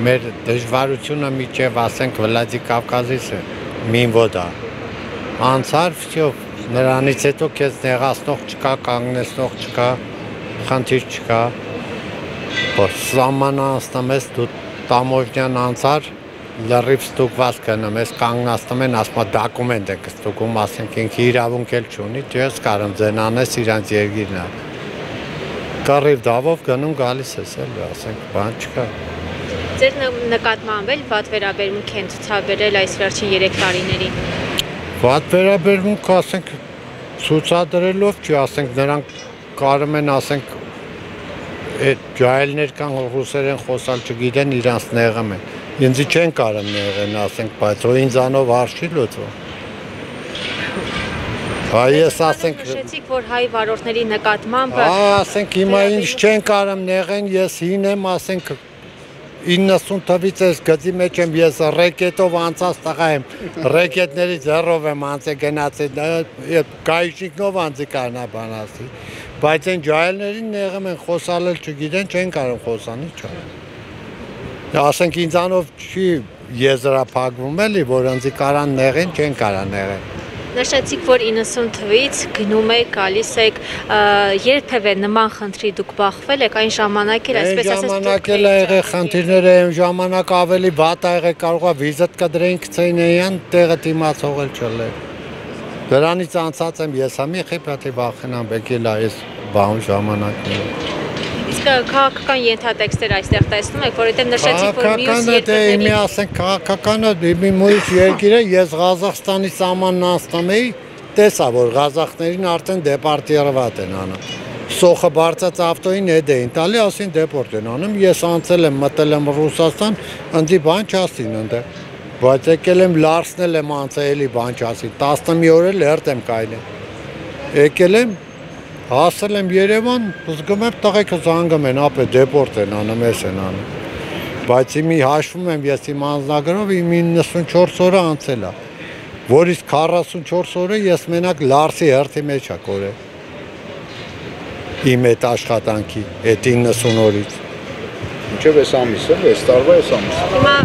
մեր դժվարությունը միջև ասենք Վլադիկավկազից Մինվոդա անցար վсё նրանից հետո քեզ նեղացնող չկա, կանգնեցնող չկա, խնդիր չկա սահմանը անցնում ես դու տամոժնյան անցար լրիվ ստուգված գնում ես կանգնացնում են ասում դոկումենտ եք ստուգում ասենք ինքը իրավունք էլ չունի դու ես կարող ձեն անես իրանց երկիրն է կռիվ դավով գնում գալիս ես էլ ասենք բան չկա Ձեր նկատմամբ էլ վատ վերաբերմունք են ցուցաբերել այս վերջին 3 տարիներին Վատ վերաբերմունք ասենք ցուցադրելով չի ասենք նրանք կարում են ասենք այդ ջահելներ կան ռուսերեն խոսալ չգիտեն իրանց նեղում են ինձ չեն կարող նեղեն ասենք բայց ո ինձանով արշի լուծվում Այս ասենք նշեցիք որ հայ վարորդների նկատմամբ ասենք հիմա ինձ չեն կարող նեղեն ես հին եմ ասենք 90 թվից ես գծի մեջ եմ ես ռեկետով անցած տղա եմ ռեկետների ձեռով եմ անցել գնացել գայշիկնով անցի կանա բան ասի բայց այն ջահելներին նեղում են խոսալել չգիտեն չեն կարող խոսանի չէ ասենք ինձանով չի եզրափակվում էլի որ ինձ կարան նեղեն չեն կարա նեղեն Նշեցիք որ 90 թվից գնում եք գալիս եք երբևէ նման խնդրի դուք բախվել եք այն ժամանակ էլ այսպես ասած ժամանակ էլ եղել խնդիրները այն ժամանակ ավելի վատ ա եղել կարողա վիզիտ կդրեին գցեին տեղը դիմացող էլ չլեր Դրանից անցած եմ ես համի խիպատի վախենամ եկել այս բան ժամանակները Իսկ քաղաքական ենթատեքստեր այստեղ տեսնում եք, որովհետև նշեցիք, որ մյուս երկրների Մի ասենք քաղաքականը մի մույս երկիր է, ես Ղազախստանի սահմանն անցնում էի, տեսա, որ ղազախներին արդեն դեպարտիրված են անում։ Սոխը բարձած ավտոյին հետ էին տալի, ասին դեպորտ են անում, ես անցել եմ, մտել եմ Ռուսաստան, ընձի բան չասին ընդեղ։ Բայց եկել եմ լարսնել եմ անցել էլի բան չասին, 19 օր էլ հերթ եմ կայնել։ Եկել եմ Հասել եմ Երևան, զգում եմ տղեկը զանգում են, ապե դեպորտ են անում, ես են անում։ Բայց իմի հաշվում եմ, ես իմ անձնագրով իմ 94 օրը անցել է, որից 44 օրը ես մենակ լարսի հերթի մեջ ա կորել։ Իմ այդ աշխատանքի, այդ 90 օրից։ Ինչև ես ամիսը, ես տարվա ես ամիսը։ Հիմա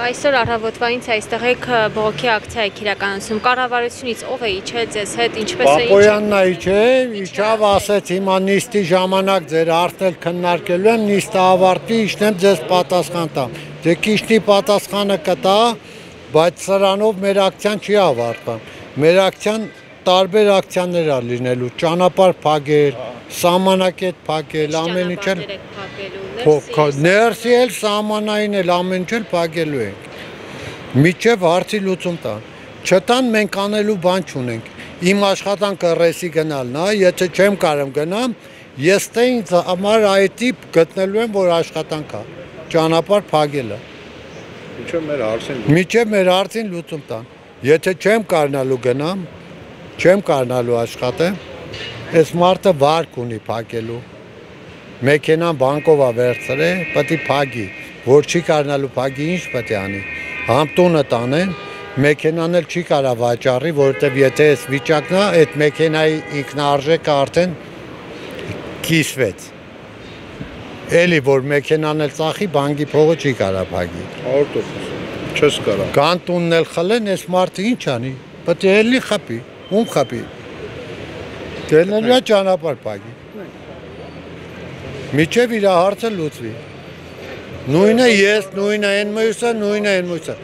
այսօր առավոտվանից այստեղ եք բողոքի ակցիա եք իրականացնում կառավարությունից ով է իջել ձեզ հետ ինչպես է Պապոյանն է իջավ ասեց հիմա նիստի ժամանակ ձեր արդեն քննարկելու եմ նիստը ավարտի իջնեմ ձեզ պատասխան տամ դե քիչնի պատասխանը կտա բայց սրանով մեր ակցիան չի ավարտվում մեր ակցիան տարբեր ակցիաներ ա լինելու ճանապարհ փակել սահմանակետ փակել ամեն ինչ էլ ներսի էլ սահմանային էլ ամեն ինչ էլ փակելու ենք Միջև հարցի լուծում տան չտան մենք անելու բան չունենք իմ աշխատանքը ռեսի գնալն է եթե չեմ կարող գնամ ես թե ինձ համար այդի գտնելու եմ որ աշխատանք է ճանապարհ փակելը Միջև մեր հարցին լուծում տան եթե չեմ կարողանալու գնամ չեմ կարողանալու աշխատեմ Այս մարդը վարկ ունի փակելու մեքենան բանկով է վերցրել պետք է փակի որ չի կարողանալու փակի ինչ պետք է անի համ տունը տանեն մեքենան էլ չի կարա վաճառի որովհետև եթե այս վիճակն է այդ մեքենայի ինքնարժեքը արդեն կիսվեց Էլի որ մեքենան էլ ծախի բանկի փողը չի կարա փակի 100% չես կարա Կան տունն էլ խլեն այս մարդը ինչ անի պետք է էլի խփի ում խփի Դելնելու է ճանապարհ փակի Միջև իր հարցը լուծվի Նույնը ես, նույնը այն մյուսը, նույնը այն մյուսը